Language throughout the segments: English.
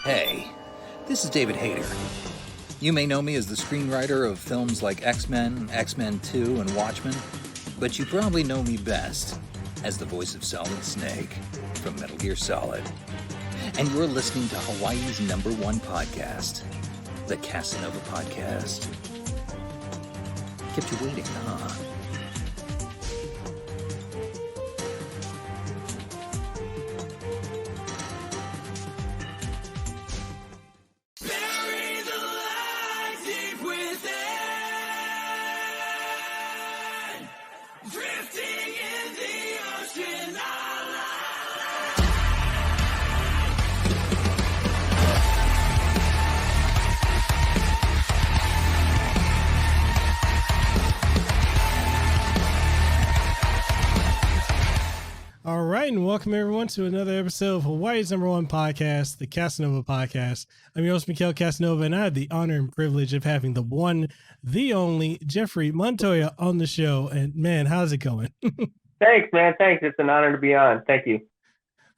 Hey, this is David Hayter. You may know me as the screenwriter of films like X-Men, X-Men 2, and Watchmen, but you probably know me best as the voice of Solid Snake from Metal Gear Solid. And you're listening to Hawaii's #1 podcast, the Kasanova Podcast. Kept you waiting, huh? All right, and welcome everyone to another episode of Hawaii's #1 podcast, the Casanova Podcast. I'm your host, Mikhail Casanova, and I have the honor and privilege of having the one, the only Jeffrey Montoya on the show. And man, how's it going? Thanks, man. Thanks. It's an honor to be on. Thank you.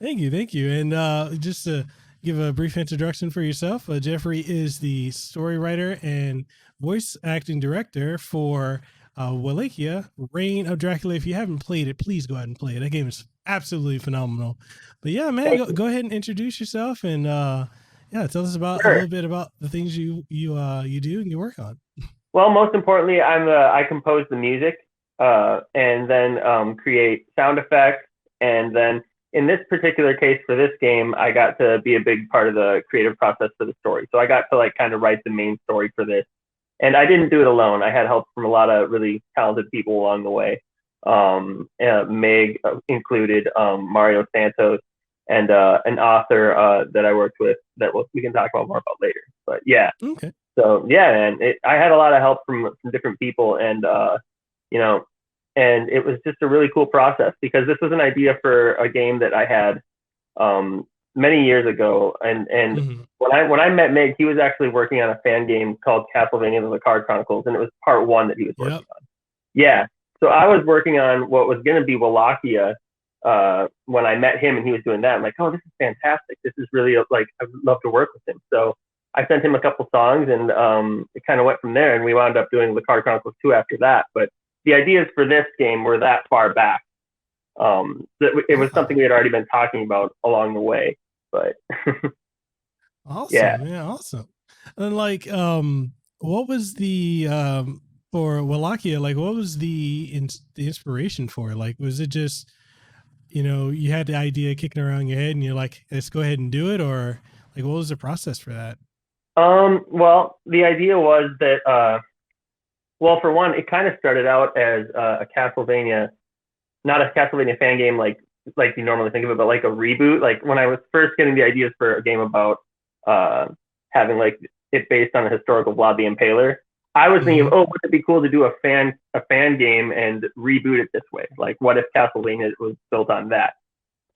Thank you. And just to give a brief introduction for yourself, Jeffrey is the story writer and voice acting director for Wallachia, Reign of Dracula. If you haven't played it, please go ahead and play it. That game is absolutely phenomenal. But yeah, man, go ahead and introduce yourself and tell us about a little bit about the things you do and you work on. Well, most importantly, I compose the music and then create sound effects, and then in this particular case for this game, I got to be a big part of the creative process for the story. So I got to kind of write the main story for this. And I didn't do it alone. I had help from a lot of really talented people along the way. Meg included, Mario Santos, and an author that I worked with that we can talk about more about later. But yeah. Okay. So yeah, man, I had a lot of help from different people, and and it was just a really cool process because this was an idea for a game that I had many years ago, and Mm-hmm. when I met Meg, he was actually working on a fan game called Castlevania: The Lecarde Chronicles, and it was part 1 that he was working on. Yeah, so I was working on what was going to be Wallachia when I met him, and he was doing that. I'm like, oh, this is fantastic. This is really I would love to work with him. So I sent him a couple songs, and it kind of went from there, and we wound up doing Lecarde Chronicles 2 after that. But the ideas for this game were that far back. It was something we had already been talking about along the way. But awesome, yeah, awesome. And what was the for Wallachia? What was the inspiration for it? Was it just you had the idea kicking around in your head and you're like, let's go ahead and do it, or what was the process for that? Well, the idea was that for one, it kind of started out as a Castlevania, not a Castlevania fan game like you normally think of it, but like a reboot. Like when I was first getting the ideas for a game about having it based on a historical Vlad the Impaler, I was thinking, wouldn't it be cool to do a fan game and reboot it this way? Like, what if Castlevania was built on that?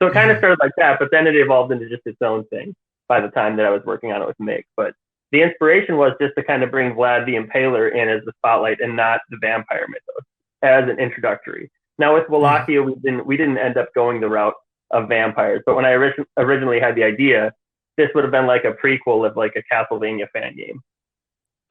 So it kind of started like that, but then it evolved into just its own thing by the time that I was working on it with Mick. But the inspiration was just to kind of bring Vlad the Impaler in as the spotlight and not the vampire mythos as an introductory. Now with Wallachia, we didn't end up going the route of vampires, but when I originally had the idea, this would have been like a prequel of like a Castlevania fan game.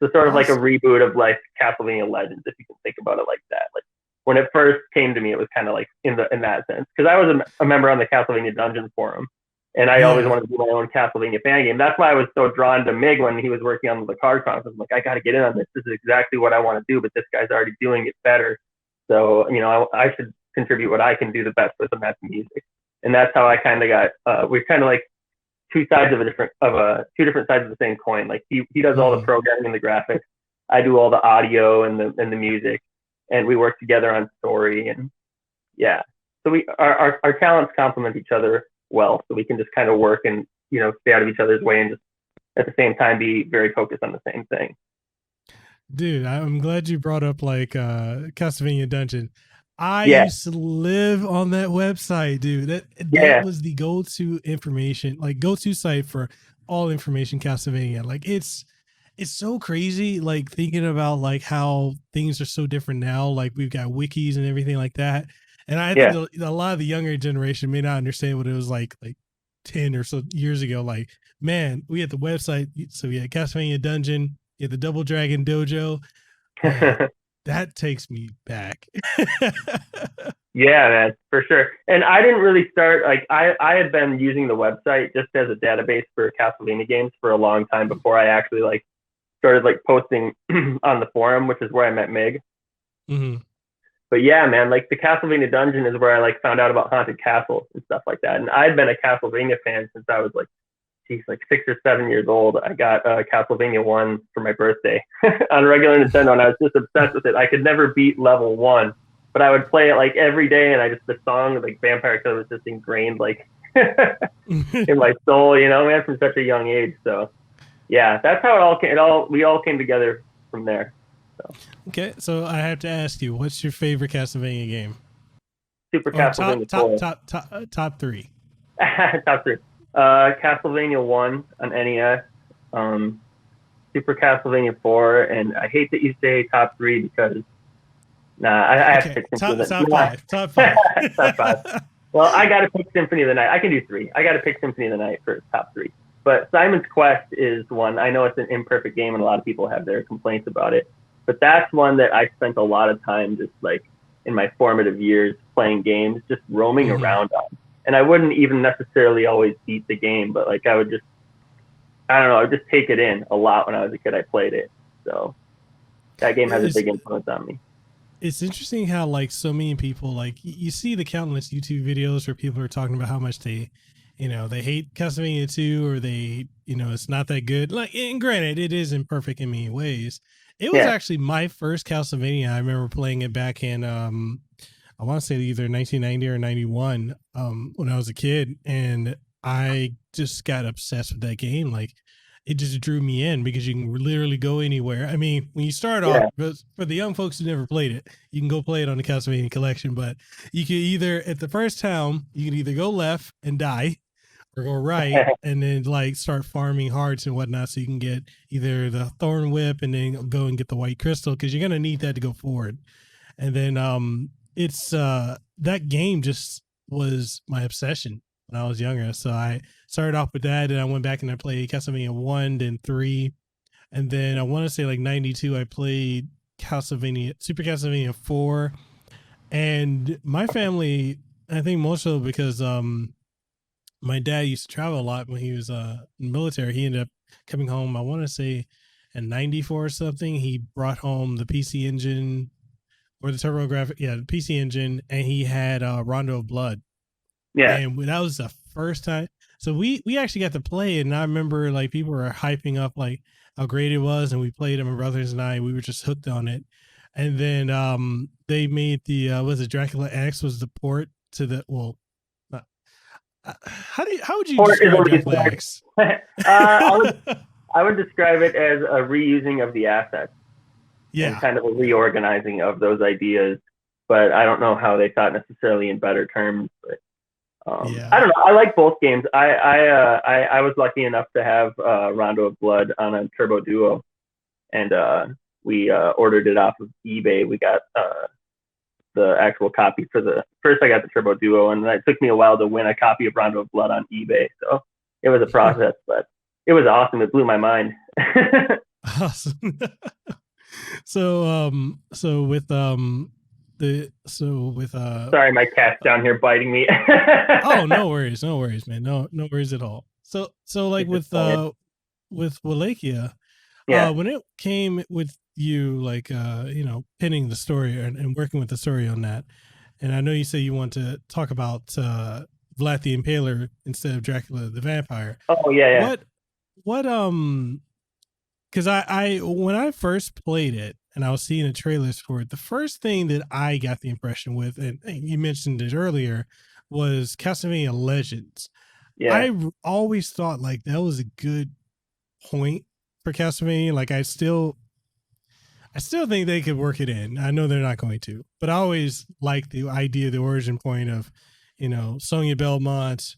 So sort of like a reboot of like Castlevania Legends, if you can think about it like that. Like when it first came to me, it was kind of like in that sense, because I was a member on the Castlevania Dungeons forum, and I always wanted to do my own Castlevania fan game. That's why I was so drawn to Mig when he was working on the Lecarde Chronicles. I'm like, I got to get in on this. This is exactly what I want to do, but this guy's already doing it better. So, I should contribute what I can do the best with, and that's music. And that's how I kind of got, we're kind of like two different sides of the same coin. Like he does all the programming and the graphics. I do all the audio and the music, and we work together on story. And yeah, so our talents complement each other well. So we can just kind of work and, stay out of each other's way and just at the same time be very focused on the same thing. Dude, I'm glad you brought up Castlevania Dungeon. I used to live on that website, dude. That was the go-to information, go-to site for all information Castlevania. It's so crazy, thinking about how things are so different now. We've got wikis and everything like that. And I think a lot of the younger generation may not understand what it was like 10 or so years ago, like, man, we had the website. So we had Castlevania Dungeon, we had the Double Dragon Dojo. That takes me back. Yeah, man, for sure. And I didn't really start, like, I had been using the website just as a database for Castlevania games for a long time before I actually like started like posting on the forum, which is where I met Mig. Mm-hmm. But yeah, man, like the Castlevania Dungeon is where I like found out about haunted castles and stuff like that. And I'd been a Castlevania fan since I was like 6 or 7 years old. I got Castlevania 1 for my birthday on regular Nintendo, and I was just obsessed with it. I could never beat level 1, but I would play it like every day, and the song like Vampire Killer was just ingrained like in my soul, you know, man, from such a young age. So yeah, that's how we all came together from there. So. Okay, so I have to ask you, what's your favorite Castlevania game? Super Castlevania 4. Top three. Top 3. Castlevania 1 on NES, Super Castlevania 4, and I hate that you say top 3 because I have to pick Symphony of the Night. Top 5. Top 5. Well, I got to pick Symphony of the Night. I can do 3. I got to pick Symphony of the Night for top 3. But Simon's Quest is one. I know it's an imperfect game, and a lot of people have their complaints about it. But that's one that I spent a lot of time just like in my formative years playing games, just roaming around on. And I wouldn't even necessarily always beat the game, but like I would just take it in a lot when I was a kid. I played it. So that game has a big influence on me. It's interesting how like so many people, like you see the countless YouTube videos where people are talking about how much they hate Castlevania 2 or it's not that good. Like, and granted, it is imperfect in many ways. It was actually my first Castlevania. I remember playing it back in, I want to say either 1990 or 91 when I was a kid. And I just got obsessed with that game. Like, it just drew me in because you can literally go anywhere. I mean, when you start off, for the young folks who never played it, you can go play it on the Castlevania Collection. But you can either, at the first town, you can either go left and die, or go right and then like start farming hearts and whatnot so you can get either the thorn whip and then go and get the white crystal because you're going to need that to go forward. And then it's that game just was my obsession when I was younger. So I started off with that, and I went back and I played Castlevania 1, then 3, and then I want to say like 92 I played Super Castlevania 4. And my family, I think most of it because my dad used to travel a lot when he was in the military. He ended up coming home, I want to say in 94 or something. He brought home the PC Engine or the TurboGrafx, the PC Engine, and he had Rondo of Blood. Yeah. And that was the first time. So we actually got to play it, and I remember like people were hyping up like how great it was, and we played it, my brothers and I, we were just hooked on it. And then they made the Dracula X was the port to the how would you describe Dracula X? I would describe it as a reusing of the assets. Yeah. And kind of a reorganizing of those ideas, but I don't know how they thought necessarily in better terms. But I don't know. I like both games. I was lucky enough to have Rondo of Blood on a Turbo Duo, and we ordered it off of eBay. We got the actual copy first I got the Turbo Duo, and then it took me a while to win a copy of Rondo of Blood on eBay. So it was a process, but it was awesome. It blew my mind. Awesome. So with sorry, my cat's down here biting me. Oh, no worries, man. No worries at all. So like with Wallachia, when it came with you, like pinning the story and working with the story on that, and I know you say you want to talk about Vlad the Impaler instead of Dracula the Vampire. Oh yeah. What because I when I first played it and I was seeing the trailers for it, the first thing that I got the impression with, and you mentioned it earlier, was Castlevania Legends. Yeah. I always thought like that was a good point for Castlevania. Like I still think they could work it in. I know they're not going to, but I always liked the idea, the origin point of, Sonia Belmont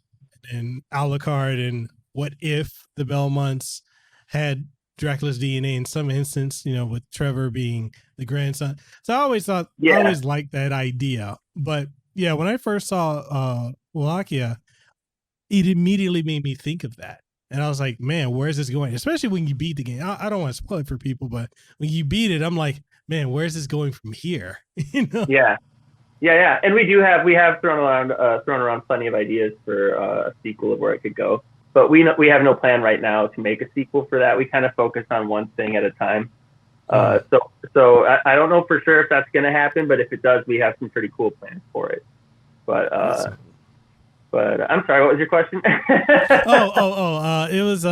and Alucard, and what if the Belmonts had Dracula's DNA in some instance, with Trevor being the grandson. So I always thought, I always liked that idea. But yeah, when I first saw Wallachia, it immediately made me think of that. And I was like, man, where's this going? Especially when you beat the game. I don't want to spoil it for people, but when you beat it, I'm like, man, where's this going from here? You know? Yeah. And we have thrown around plenty of ideas for a sequel of where it could go. But we have no plan right now to make a sequel for that. We kind of focus on one thing at a time. So I don't know for sure if that's going to happen, but if it does, we have some pretty cool plans for it. But Awesome. But I'm sorry, what was your question? It was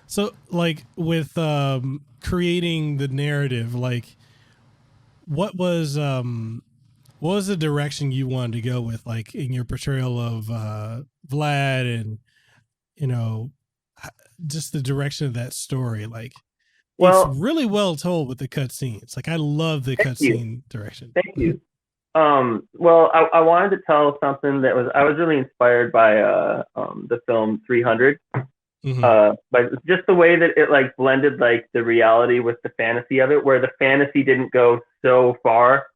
so like with creating the narrative, like what was the direction you wanted to go with, like in your portrayal of Vlad, and you know, just the direction of that story? Like, it's really well told with the cutscenes. Like, I love the cutscene direction. Thank you. Well, I wanted to tell something that I was really inspired by the film 300. But just the way that it like blended like the reality with the fantasy of it, where the fantasy didn't go so far,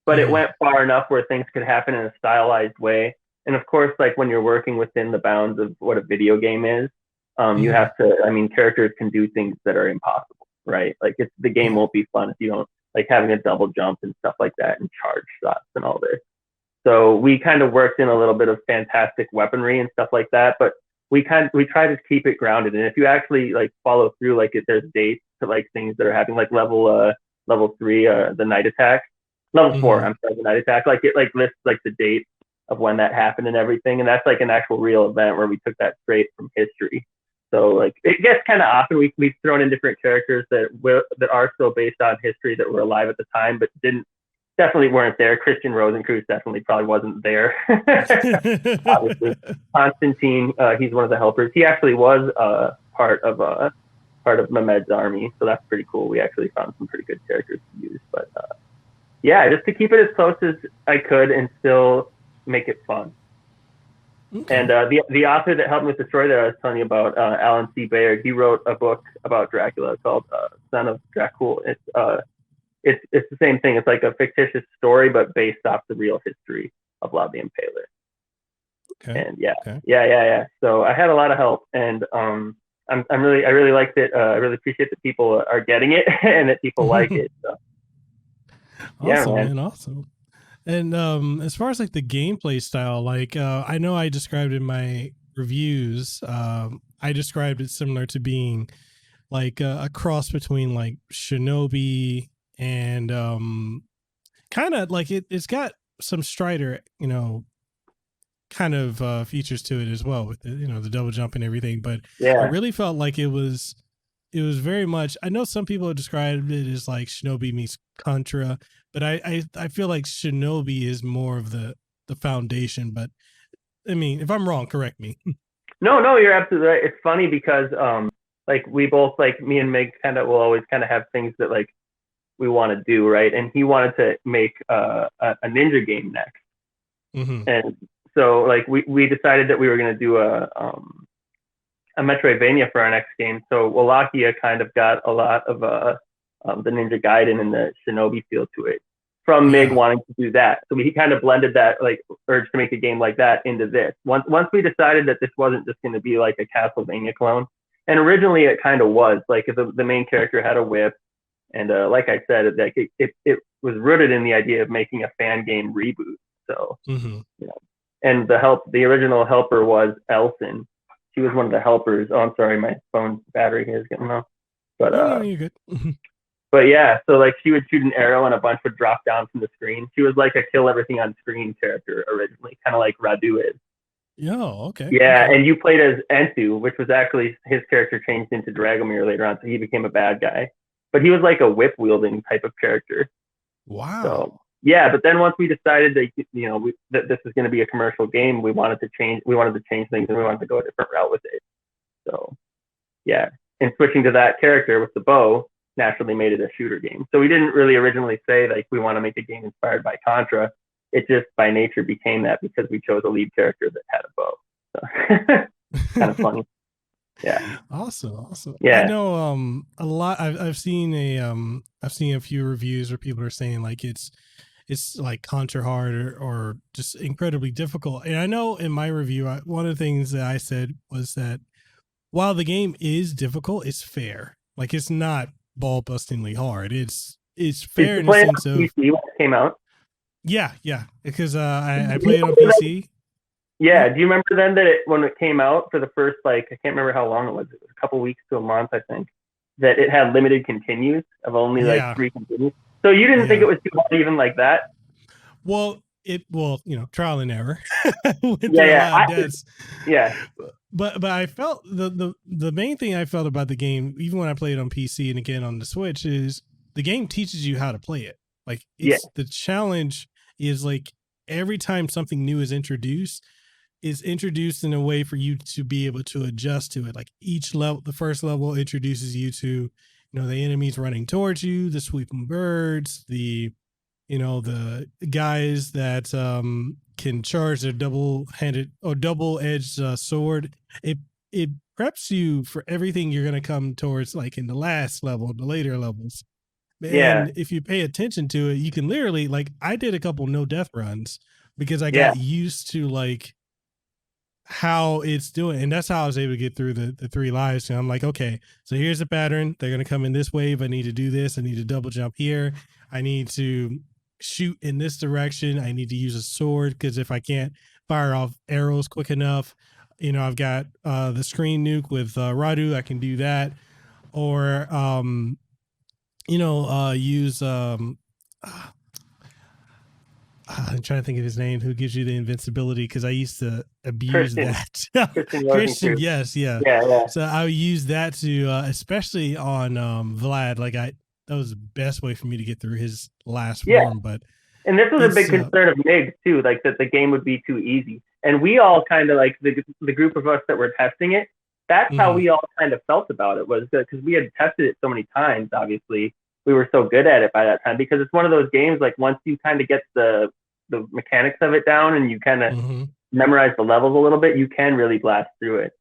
but it went far enough where things could happen in a stylized way. And of course, like when you're working within the bounds of what a video game is, you have to, I mean, characters can do things that are impossible, right? Like the game won't be fun if you don't, like having a double jump and stuff like that and charge shots and all this. So we kind of worked in a little bit of fantastic weaponry and stuff like that, but we try to keep it grounded. And if you actually like follow through, like there's dates to like things that are happening, like level 3, the night attack, level 4, I'm sorry, the night attack, like it like lists like the date of when that happened and everything. And that's like an actual real event where we took that straight from history. So like it gets kind of often we've thrown in different characters that are still based on history that were alive at the time, but definitely weren't there. Christian Rosencreutz definitely probably wasn't there. Obviously, Constantine, he's one of the helpers. He actually was part of Mehmed's army, so that's pretty cool. We actually found some pretty good characters to use, but yeah, just to keep it as close as I could and still make it fun. Okay. And the author that helped me with the story that I was telling you about, Alan C. Bayard, he wrote a book about Dracula called Son of Dracula. It's the same thing. It's like a fictitious story, but based off the real history of Vlad the Impaler. Okay. And yeah. So I had a lot of help, and I really liked it. I really appreciate that people are getting it and that people like it. So. Awesome, man. Awesome. And as far as like the gameplay style, like I know I described in my reviews, I described it similar to being like a cross between like Shinobi and kind of like it's got some Strider, you know, kind of features to it as well with the, you know, the double jump and everything. But I really felt like it was very much, I know some people have described it as like Shinobi meets Contra, but I feel like Shinobi is more of the foundation. But I mean, if I'm wrong, correct me. No, you're absolutely right. It's funny because like we both, like me and Meg kind of will always kind of have things that like we want to do, right? And he wanted to make a ninja game next. And so like we decided that we were going to do a Metroidvania for our next game. So Wallachia kind of got a lot of the Ninja Gaiden and the Shinobi feel to it from Mig wanting to do that. So he kind of blended that like urge to make a game like that into this. Once we decided that this wasn't just going to be like a Castlevania clone, and originally it kind of was, like the main character had a whip, and like I said, like it was rooted in the idea of making a fan game reboot. So you know, and the original helper was Elson. She was one of the helpers. Oh, I'm sorry, my phone battery here is getting low. But no, you're good. But yeah, so like she would shoot an arrow and a bunch would drop down from the screen. She was like a kill everything on screen character originally, kind of like Radu is. Okay. Yeah, okay. And you played as Entu, which was actually his character changed into Dragomir later on, so he became a bad guy. But he was like a whip wielding type of character. Wow. So yeah, but then once we decided that, you know, that this was going to be a commercial game, we wanted to change things, and we wanted to go a different route with it. So yeah, and switching to that character with the bow naturally made it a shooter game. So we didn't really originally say like we want to make a game inspired by Contra. It just by nature became that because we chose a lead character that had a bow. So kind of funny. Yeah. Awesome. Yeah. I know a lot. I've seen a few reviews where people are saying like it's it's like contra hard or just incredibly difficult. And I know in my review, one of the things that I said was that while the game is difficult, it's fair. Like it's not ball bustingly hard. It's fair in the sense of PC when it came out. Yeah, because I played it on PC. Yeah, do you remember then that when it came out for the first, like, I can't remember how long it was a couple weeks to a month, I think, that it had limited continues of only like 3 continues. So you didn't think it was too hard even like that? Well, trial and error. But I felt the main thing I felt about the game, even when I played it on PC and again on the Switch, is the game teaches you how to play it. Like the challenge is like every time something new is introduced in a way for you to be able to adjust to it. Like each level, the first level introduces you to, the enemies running towards you, the sweeping birds, the guys that can charge their double-handed or double-edged sword. It preps you for everything you're going to come towards, like in the last level, the later levels. And if you pay attention to it, you can literally, like, I did a couple no death runs because I got used to like how it's doing, and that's how I was able to get through the 3 lives. And I'm like, okay, so here's the pattern. They're going to come in this wave. I need to do this. I need to double jump here. I need to shoot in this direction. I need to use a sword because if I can't fire off arrows quick enough, I've got the screen nuke with Radu. I can do that, or use I'm trying to think of his name, who gives you the invincibility, because I used to abuse that. Christian, yes, yeah. So I would use that to, especially on Vlad. Like that was the best way for me to get through his last form. And this was a big concern of Mig too, like that the game would be too easy. And we all kind of like the group of us that were testing it. That's how we all kind of felt about it, was because we had tested it so many times. Obviously, we were so good at it by that time, because it's one of those games like once you kind of get the mechanics of it down and you kind of memorize the levels a little bit, you can really blast through it.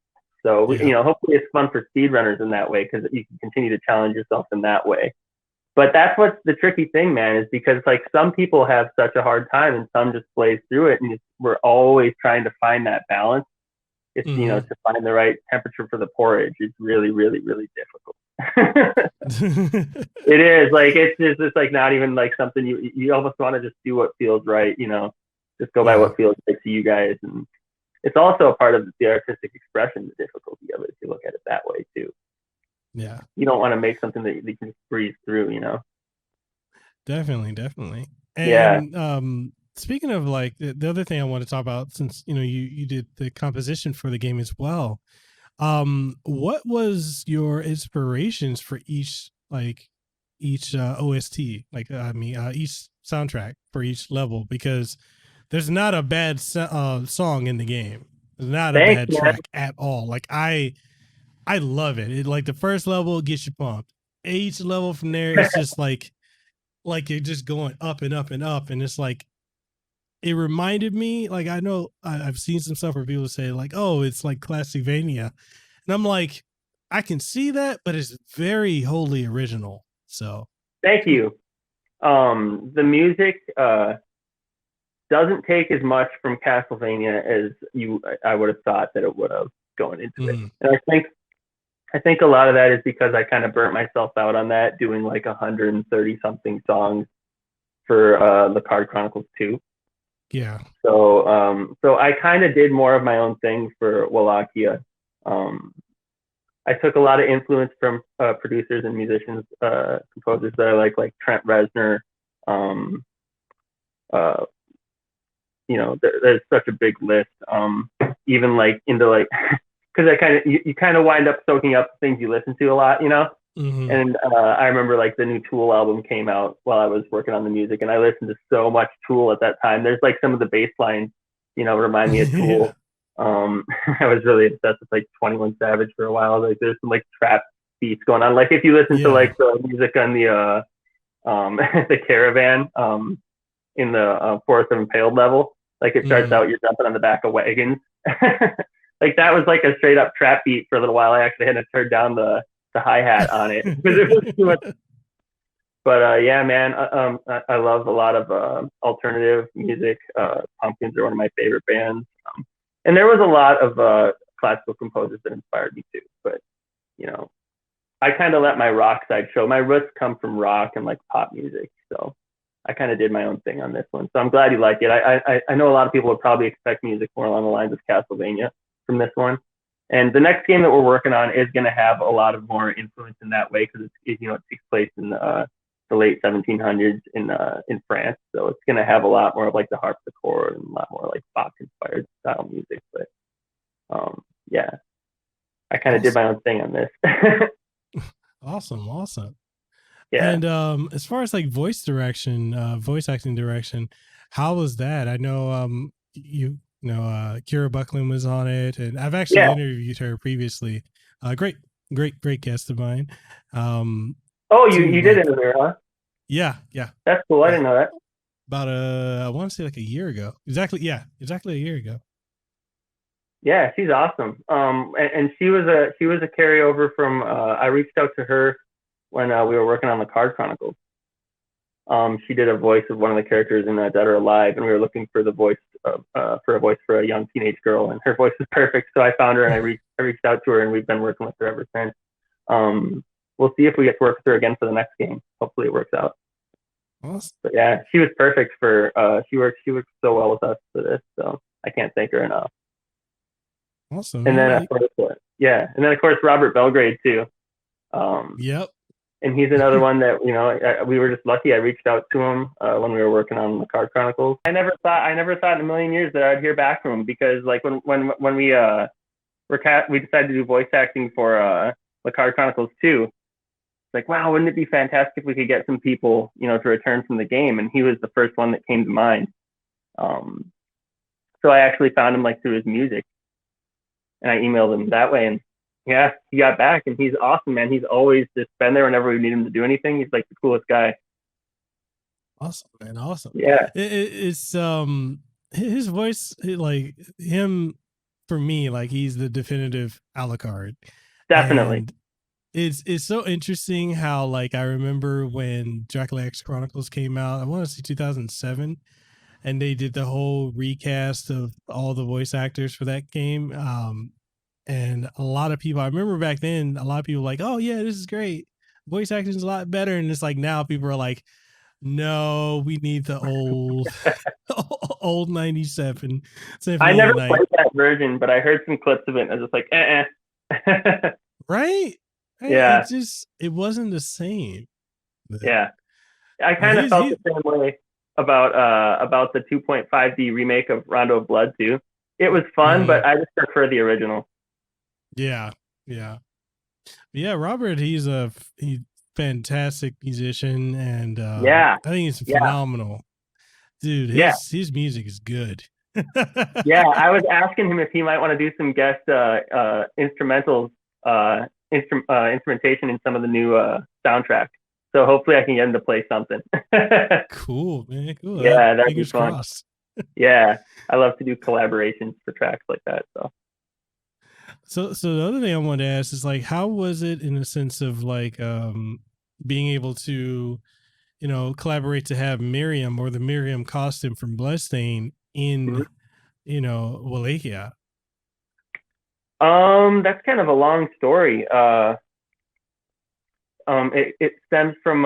So hopefully it's fun for speedrunners in that way, because you can continue to challenge yourself in that way. But that's what's the tricky thing, man, is because like some people have such a hard time and some just blaze through it, and we're always trying to find that balance. It's to find the right temperature for the porridge is really, really, really difficult. It is like it's like not even like something you almost want to just do what feels right, just go by what feels right to you guys. And it's also a part of the artistic expression, the difficulty of it, if you look at it that way too. Yeah, you don't want to make something that you can breeze through, Definitely. And speaking of like the other thing I want to talk about, since you did the composition for the game as well, what was your inspirations for each OST, each soundtrack for each level? Because there's not a bad song in the game. There's not a bad track at all. Like I love it. It, like the first level gets you pumped. Each level from there, it's just like you're just going up and up and up, and it's like, it reminded me, like, I know I've seen some stuff where people say like, oh, it's like Castlevania, and I'm like, I can see that, but it's very wholly original. So thank you. The music doesn't take as much from Castlevania as I would have thought that it would have going into it, and I think a lot of that is because I kind of burnt myself out on that, doing like 130 something songs for Lecarde Chronicles 2. Yeah. So I kind of did more of my own thing for Wallachia. I took a lot of influence from producers and musicians, composers that I like Trent Reznor. There's such a big list. Even like into like, because you kind of wind up soaking up things you listen to a lot, And I remember like the new Tool album came out while I was working on the music, and I listened to so much Tool at that time. There's like some of the bass lines, remind me of Tool. I was really obsessed with like 21 Savage for a while. Like there's some like trap beats going on. Like if you listen to like the music on the the Caravan in the Forest of Impaled level, like it starts out you're jumping on the back of wagons. Like that was like a straight up trap beat for a little while. I actually had to turn down the hi-hat on it because it was too much. But yeah, man, I love a lot of alternative music. Pumpkins are one of my favorite bands, and there was a lot of classical composers that inspired me too. But you know, I kind of let my rock side show. My roots come from rock and like pop music, so I kind of did my own thing on this one. So I'm glad you like it. I know a lot of people would probably expect music more along the lines of Castlevania from this one. And the next game that we're working on is going to have a lot of more influence in that way because it takes place in the late 1700s in France. So it's going to have a lot more of like the harpsichord and a lot more like Bach inspired style music. But yeah, I kind of did my own thing on this. Awesome. Yeah. And as far as like voice acting direction, how was that? I know Kira Buckland was on it, and I've actually interviewed her previously. Great guest of mine. You did interview her, huh? Yeah. That's cool. I didn't know that. About I want to say like a year ago. Exactly a year ago. Yeah, she's awesome. And she was a carryover from. I reached out to her when we were working on Lecarde Chronicles. She did a voice of one of the characters in Dead or Alive, and we were looking for the voice for a young teenage girl, and her voice was perfect. So I found her, and I reached out to her, and we've been working with her ever since. We'll see if we get to work with her again for the next game. Hopefully, it works out. Awesome. But yeah, she was perfect for. She worked so well with us for this, so I can't thank her enough. Awesome. And then of course Robert Belgrade too. Yep. And he's another one that we were just lucky. I reached out to him when we were working on Lecarde Chronicles. I never thought in a million years that I'd hear back from him because like when we decided to do voice acting for Lecarde Chronicles 2. It's like, wow, wouldn't it be fantastic if we could get some people to return from the game? And he was the first one that came to mind. So I actually found him like through his music, and I emailed him that way, and yeah, he got back, and he's awesome, man. He's always just been there whenever we need him to do anything. He's like the coolest guy. Awesome, man. Awesome. Yeah. It's his voice, like him, for me, like he's the definitive Alucard. Definitely. And it's so interesting how like I remember when Dracula X Chronicles came out. I want to say 2007, and they did the whole recast of all the voice actors for that game. And a lot of people, I remember back then, a lot of people were like, oh yeah, this is great. Voice acting is a lot better. And it's like now people are like, no, we need the old 97. I never played that version, but I heard some clips of it and I was just like, Right? Yeah. It wasn't the same. Yeah. I kind of felt the same way about the 2.5D remake of Rondo of Blood too. It was fun, but I just prefer the original. Yeah. Robert, he's a fantastic musician, and I think he's phenomenal, dude. His music is good. Yeah, I was asking him if he might want to do some guest instrumentals, instrumentation in some of the new soundtrack. So hopefully I can get him to play something. Cool, man. Cool. Yeah, that'd be fun. Crossed. Yeah, I love to do collaborations for tracks like that. So the other thing I wanted to ask is like, how was it in a sense of like being able to, collaborate to have Miriam or the Miriam costume from Bloodstain in, Wallachia? That's kind of a long story. It stems from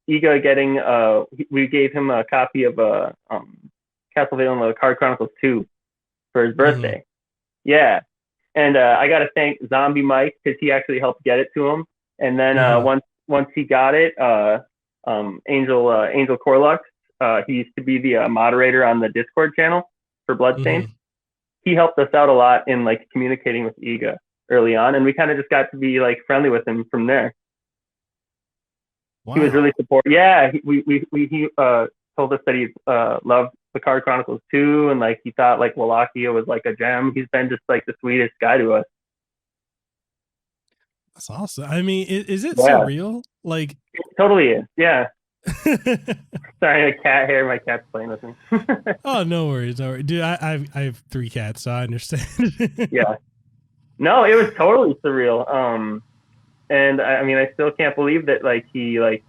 Iga getting we gave him a copy of Castlevania Lecarde Chronicles 2 for his birthday. Mm-hmm. Yeah. And I got to thank Zombie Mike because he actually helped get it to him. And then once he got it, Angel Corlux, he used to be the moderator on the Discord channel for Bloodstained. Mm-hmm. He helped us out a lot in like communicating with Iga early on, and we kind of just got to be like friendly with him from there. Wow. He was really supportive. Yeah, he told us that he loved Lecarde Chronicles 2, and like he thought like Wallachia was like a gem. He's been just like the sweetest guy to us. That's awesome. I mean, is it surreal? Like, it totally is. Yeah. Sorry, a cat here. My cat's playing with me. Oh, no worries, dude. I have 3 cats, so I understand. Yeah. No, it was totally surreal. And I mean, I still can't believe that like he like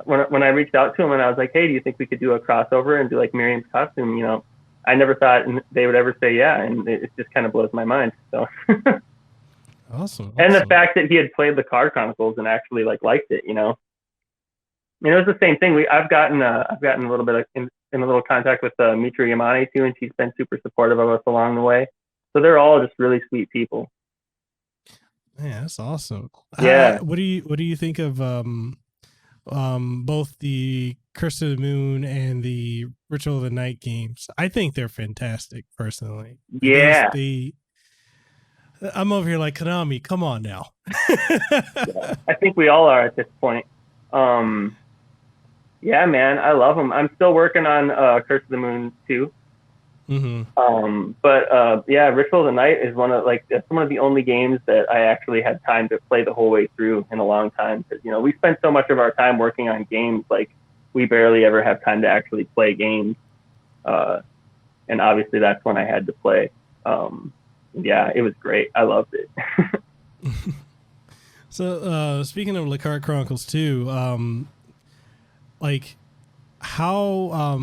when I reached out to him and I was like, hey, do you think we could do a crossover and do like Miriam's costume? You know, I never thought they would ever say yeah, and it just kind of blows my mind. So Awesome. And the fact that he had played the Lecarde Chronicles and actually like liked it, you know. And it was the same thing. I've gotten a little bit in a little contact with Miriam too, and she's been super supportive of us along the way. So they're all just really sweet people. Man, that's awesome. Yeah. What do you think of both the Curse of the Moon and the Ritual of the Night games? I think they're fantastic, personally. Yeah. I'm over here like, Konami, come on now. Yeah, I think we all are at this point. Yeah, man, I love them. I'm still working on Curse of the Moon 2. Mm-hmm. But yeah, Ritual of the Night is one of the only games that I actually had time to play the whole way through in a long time. Because, you know, we spend so much of our time working on games, like we barely ever have time to actually play games. And obviously that's when I had to play. Yeah, it was great. I loved it. So speaking of Lecarde Chronicles 2, like how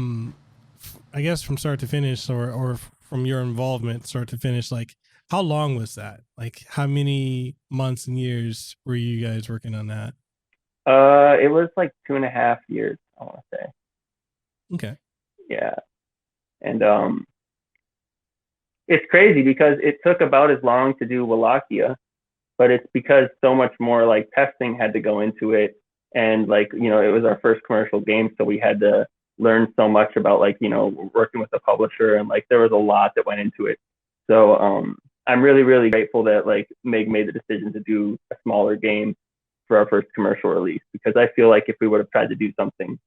I guess from start to finish or from your involvement start to finish, like how long was that? Like how many months and years were you guys working on that? It was like 2.5 years, I want to say. Okay. Yeah. And it's crazy because it took about as long to do Wallachia, but it's because so much more like testing had to go into it. And like, you know, it was our first commercial game. So we had to learn so much about like, you know, working with the publisher, and like there was a lot that went into it. So I'm really, really grateful that like Meg made the decision to do a smaller game for our first commercial release, because I feel like if we would have tried to do something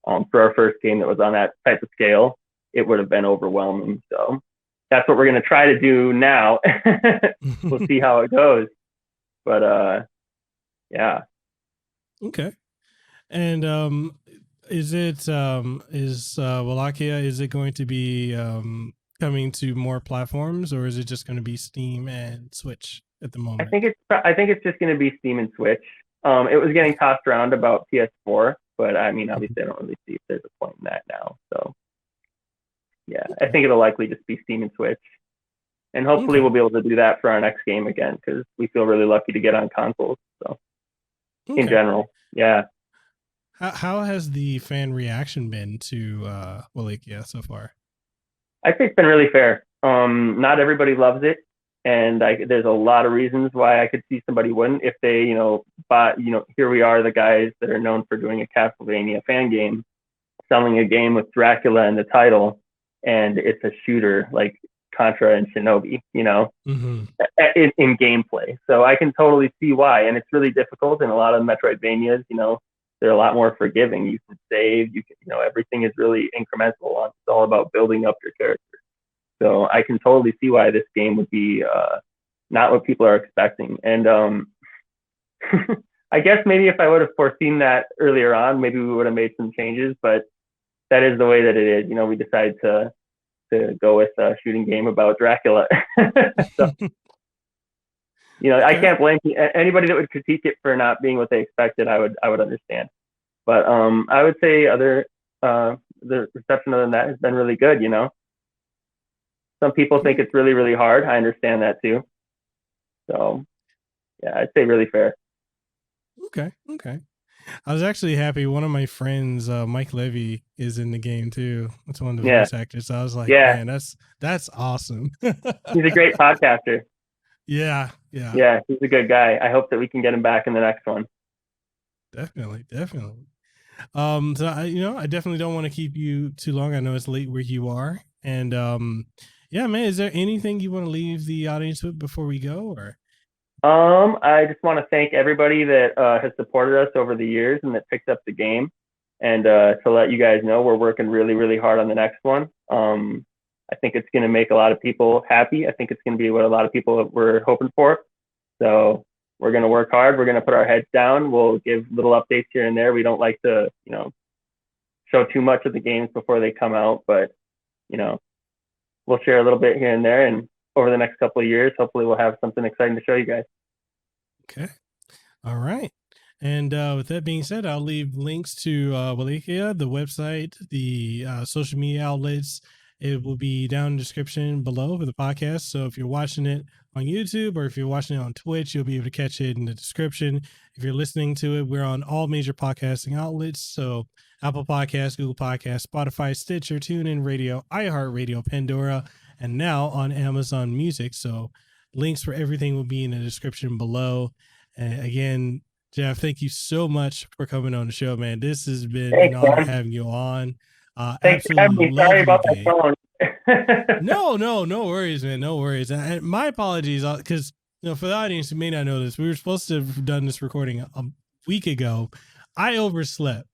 for our first game that was on that type of scale, it would have been overwhelming. So that's what we're going to try to do now. We'll see how it goes. But yeah. Okay. And is Wallachia, is it going to be coming to more platforms, or is it just going to be Steam and Switch at the moment? I think it's just going to be Steam and Switch. It was getting tossed around about PS4, but I mean, obviously I don't really see if there's a point in that now. So yeah, I think it'll likely just be Steam and Switch. And hopefully we'll be able to do that for our next game again, because we feel really lucky to get on consoles. So in general, yeah. How has the fan reaction been to Wallachia so far? I think it's been really fair. Not everybody loves it, and there's a lot of reasons why I could see somebody wouldn't if they, you know, bought, you know, here we are, the guys that are known for doing a Castlevania fan game, selling a game with Dracula in the title, and it's a shooter like Contra and Shinobi, you know, in gameplay. So I can totally see why, and it's really difficult. In a lot of Metroidvanias, you know, they're a lot more forgiving. You can save, you know, everything is really incremental. It's all about building up your character. So I can totally see why this game would be not what people are expecting. And I guess maybe if I would have foreseen that earlier on, maybe we would have made some changes, but that is the way that it is. You know, we decided to go with a shooting game about Dracula. So, you know, I can't blame anybody that would critique it for not being what they expected. I would understand, but I would say the reception other than that has been really good. You know, some people think it's really, really hard. I understand that too. So yeah, I'd say really fair. Okay. I was actually happy. One of my friends, Mike Levy, is in the game too. That's one of the voice actors. So I was like, man, that's awesome. He's a great podcaster. Yeah, he's a good guy. I hope that we can get him back in the next one. Definitely. So I definitely don't want to keep you too long. I know it's late where you are, and yeah, man, is there anything you want to leave the audience with before we go, or? I just want to thank everybody that has supported us over the years and that picked up the game, and to let you guys know we're working really, really hard on the next one. I think it's going to make a lot of people happy. I think it's going to be what a lot of people were hoping for. So we're going to work hard. We're going to put our heads down. We'll give little updates here and there. We don't like to, you know, show too much of the games before they come out, but, you know, we'll share a little bit here and there. And over the next couple of years, hopefully we'll have something exciting to show you guys. Okay. All right. And with that being said, I'll leave links to Wallachia, the website, the social media outlets. It will be down in the description below for the podcast. So if you're watching it on YouTube or if you're watching it on Twitch, you'll be able to catch it in the description. If you're listening to it, we're on all major podcasting outlets. So Apple Podcasts, Google Podcasts, Spotify, Stitcher, TuneIn Radio, iHeartRadio, Pandora, and now on Amazon Music. So links for everything will be in the description below. And again, Jeff, thank you so much for coming on the show, man. This has been an honor having you on. Thanks for having me. Sorry about that phone. No worries, man. No worries. And my apologies, because for the audience who may not know this, we were supposed to have done this recording a week ago. I overslept,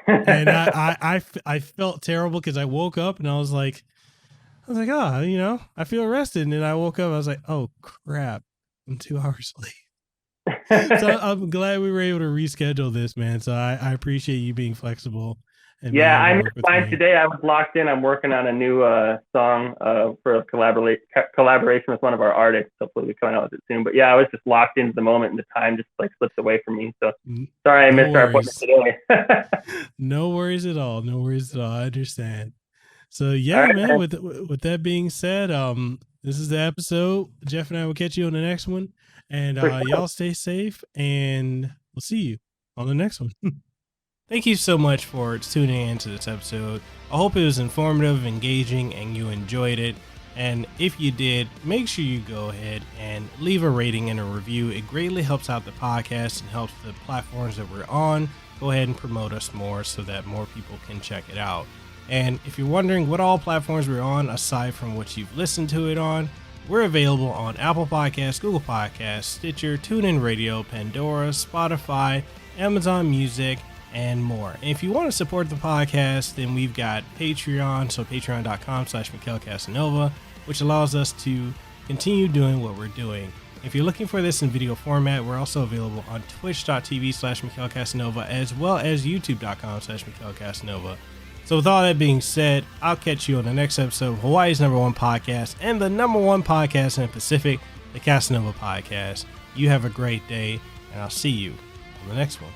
and I felt terrible because I woke up and I was like, I feel rested, and then I woke up. I was like, oh crap, I'm 2 hours late. So I'm glad we were able to reschedule this, man. So I appreciate you being flexible. Yeah, I missed mine today. I was locked in. I'm working on a new song for a collaboration with one of our artists. Hopefully we come out with it soon. But yeah, I was just locked into the moment and the time just like slipped away from me. So sorry I missed our appointment today. No worries at all. No worries at all. I understand. So yeah, right, man, with that being said, this is the episode. Jeff and I will catch you on the next one. And y'all stay safe, and we'll see you on the next one. Thank you so much for tuning into this episode. I hope it was informative, engaging, and you enjoyed it. And if you did, make sure you go ahead and leave a rating and a review. It greatly helps out the podcast and helps the platforms that we're on go ahead and promote us more so that more people can check it out. And if you're wondering what all platforms we're on, aside from what you've listened to it on, we're available on Apple Podcasts, Google Podcasts, Stitcher, TuneIn Radio, Pandora, Spotify, Amazon Music, and more. And if you want to support the podcast, then we've got Patreon, so patreon.com/MikhailCasanova, which allows us to continue doing what we're doing. If you're looking for this in video format, we're also available on twitch.tv/MikhailCasanova, as well as youtube.com/MikhailCasanova. So with all that being said, I'll catch you on the next episode of Hawaii's #1 podcast and the #1 podcast in the Pacific, the Casanova Podcast. You have a great day, and I'll see you on the next one.